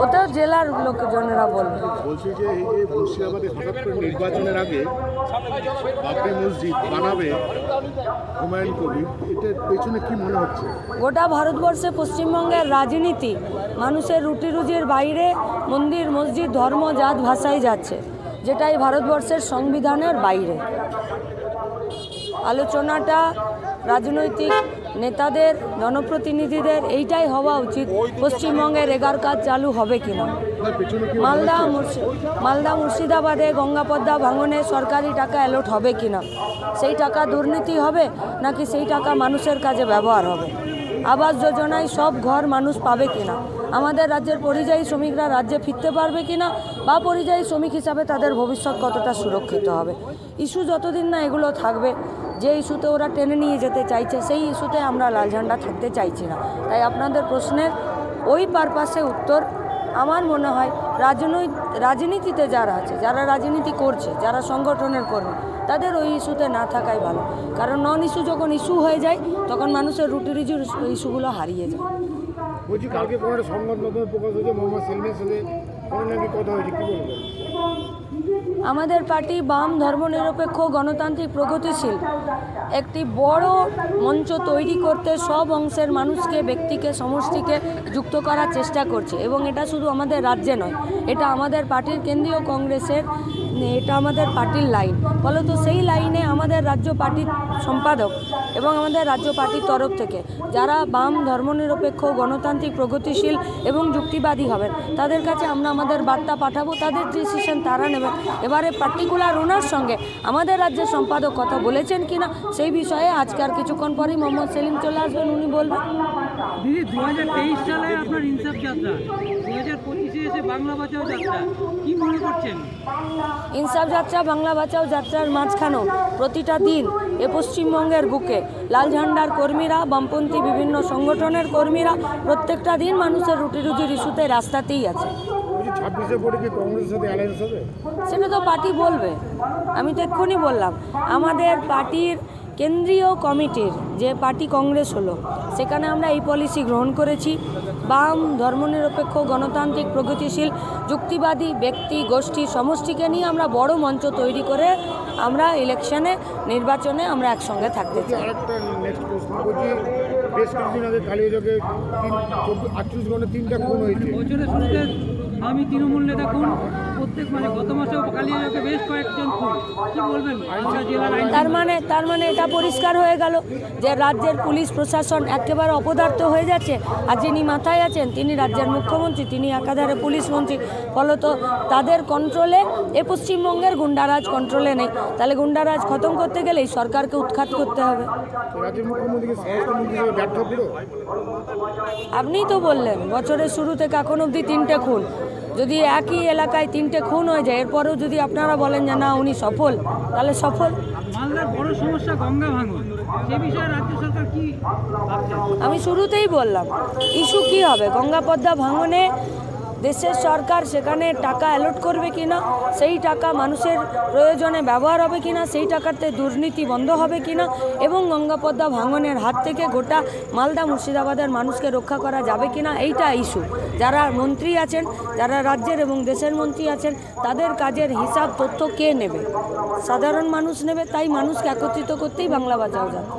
ওটা জেলার লোকজনেরা বলবে। বলছি যে এই যে মুর্শিদাবাদে হঠাৎ করে নির্বাচনের আগে বাবরি মসজিদ বানাবে হুমায়ুন কবির, এটার পেছনে কি মনে হচ্ছে? গোটা ভারতবর্ষে পশ্চিমবঙ্গের রাজনীতি মানুষের রুটি রুজির বাইরে মন্দির মসজিদ ধর্ম জাত ভাষায় যাচ্ছে, যেটাই ভারতবর্ষের সংবিধানের বাইরে। আলোচনাটা রাজনৈতিক নেতাদের জনপ্রতিনিধিদের এইটাই হওয়া উচিত, পশ্চিমবঙ্গের এগার কাজ চালু হবে কিনা। মালদা মুর্শিদাবাদে গঙ্গাপদ্মা ভাঙনে সরকারি টাকা অ্যালট হবে কিনা, সেই টাকা দুর্নীতি হবে নাকি সেই টাকা মানুষের কাজে ব্যবহার হবে। আবাস যোজনায় সব ঘর মানুষ পাবে কিনা, আমাদের রাজ্যের পরিযায়ী শ্রমিকরা রাজ্যে ফিরতে পারবে কিনা, বা পরিযায়ী শ্রমিক হিসাবে তাদের ভবিষ্যৎ কতটা সুরক্ষিত হবে। ইস্যু যতদিন না এগুলো থাকবে, যে ইস্যুতে ওরা টেনে নিয়ে যেতে চাইছে সেই ইস্যুতে আমরা লাল ঝান্ডা থাকতে চাইছি না। তাই আপনাদের প্রশ্নের ওই পারপাসে উত্তর আমার মনে হয় রাজনীতিতে যারা আছে, যারা রাজনীতি করছে, যারা সংগঠনের কর্মী, তাদের ওই ইস্যুতে না থাকাই ভালো। কারণ নন ইস্যু যখন ইস্যু হয়ে যায় তখন মানুষের রুটি রুজির ইস্যুগুলো হারিয়ে যায়। বলছি কালকে কোনো একটা সংবাদ মাধ্যমে প্রকাশ হয়েছে মোহাম্মদ সেলিমের সাথে কোনো নাকি কথা হয়েছে, কী বলবেন? আমাদের পার্টি বাম ধর্মনিরপেক্ষ গণতান্ত্রিক প্রগতিশীল একটি বড় মঞ্চ তৈরি করতে সব অংশের মানুষকে, ব্যক্তিকে, সমষ্টিকে যুক্ত করার চেষ্টা করছে। এবং এটা শুধু আমাদের রাজ্যে নয়, এটা আমাদের পার্টির কেন্দ্রীয় কংগ্রেসের, এটা আমাদের পার্টির লাইন। ফলত সেই লাইনে আমাদের রাজ্য পার্টির সম্পাদক এবং আমাদের রাজ্য পার্টির তরফ থেকে যারা বাম ধর্মনিরপেক্ষ গণতান্ত্রিক প্রগতিশীল এবং যুক্তিবাদী হবেন তাদের কাছে আমরা আমাদের বার্তা পাঠাবো, তাদের ডিসিশন তারা নেবেন। এবারে পার্টিকুলার ওনার সঙ্গে আমাদের রাজ্যের সম্পাদক কথা বলেছেন কিনা সেই বিষয়ে আজকে আর কিছুক্ষণ পরেই মোহাম্মদ সেলিম চলে আসবেন, উনি বলবেন। দিদি 2023 সালে আপনার ইনসাফ যাত্রা, 2025-এ এসে বাংলা বাঁচাও যাত্রা, কি মনে করছেন? ইনসাফ যাত্রা, বাংলা বাঁচাও যাত্রার মাঝখানেও প্রতিটা দিন এ পশ্চিমবঙ্গের বুকে লাল ঝান্ডার কর্মীরা, বামপন্থী বিভিন্ন সংগঠনের কর্মীরা প্রত্যেকটা দিন মানুষের রুটি রুজির ইস্যুতে রাস্তাতেই আছে। 26-এ পরে কি কংগ্রেসের সাথে অ্যালায়েন্স হবে? সেটা তো পার্টি বলবে। আমি তো এক্ষুনি বললাম, আমাদের পার্টির কেন্দ্রীয় কমিটির যে পার্টি কংগ্রেস হলো সেখানে আমরা এই পলিসি গ্রহণ করেছি। বাম ধর্মনিরপেক্ষ গণতান্ত্রিক প্রগতিশীল যুক্তিবাদী ব্যক্তি গোষ্ঠী সমষ্টিকে নিয়ে আমরা বড় মঞ্চ তৈরি করে আমরা ইলেকশনে, নির্বাচনে আমরা একসঙ্গে থাকতে চাই। আরেকটা নেক্সট প্রশ্ন করছি, বেশ কিছুদিন আগে কালিয়াচকে 38 ঘন্টা 3টা খুন হয়েছে। বছরের শুরুতে আমি তৃণমূল নেতা খুন, প্রত্যেক গত মাসেও কালিয়াচকে বেশ কয়েকজন খুন, কি বলবেন? তার মানে এটা পরিষ্কার হয়ে গেল যে রাজ্যের পুলিশ প্রশাসন একেবারে অপদার্থ হয়ে যাচ্ছে। আর যিনি মাথায় আছেন তিনি রাজ্যের মুখ্যমন্ত্রী, তিনি একাধারে পুলিশ মন্ত্রী। ফলত তাদের কন্ট্রোলে এ পশ্চিমবঙ্গের গুন্ডারাজ কন্ট্রোলে নেই। তাহলে গুন্ডারাজ খতম করতে গেলেই সরকারকে উৎখাত করতে হবে। রাজ্যের মুখ্যমন্ত্রীকে স্বরাষ্ট্রমন্ত্রী হিসেবে ব্যর্থ পুরো। আপনিই তো বললেন বছরের শুরু থেকে এখন অবধি 3টে খুন। যদি একই এলাকায় 3টে খুন হয়ে যায়, এরপরেও যদি আপনারা বলেন যে না উনি সফল, তাহলে সফল। মালদার বড় সমস্যা গঙ্গা ভাঙন, সে বিষয়ে রাজ্য সরকার কি ভাবছে? আমি শুরুতেই বললাম ইস্যু কি হবে, গঙ্গাপদ্মা ভাঙনে দেশের সরকার সেখানে টাকা অ্যালট করবে কিনা, সেই টাকা মানুষের প্রয়োজনে ব্যবহার হবে কিনা, সেই টাকাতে দুর্নীতি বন্ধ হবে কিনা, এবং গঙ্গাপদ্মা ভাঙনের হাত থেকে গোটা মালদা মুর্শিদাবাদের মানুষকে রক্ষা করা যাবে কিনা, এইটা ইস্যু। যারা মন্ত্রী আছেন, যারা রাজ্যের এবং দেশের মন্ত্রী আছেন, তাদের কাজের হিসাব তথ্য কে নেবে? সাধারণ মানুষ নেবে। তাই মানুষকে একত্রিত করতেই বাংলা বাঁচাও যাত্রা।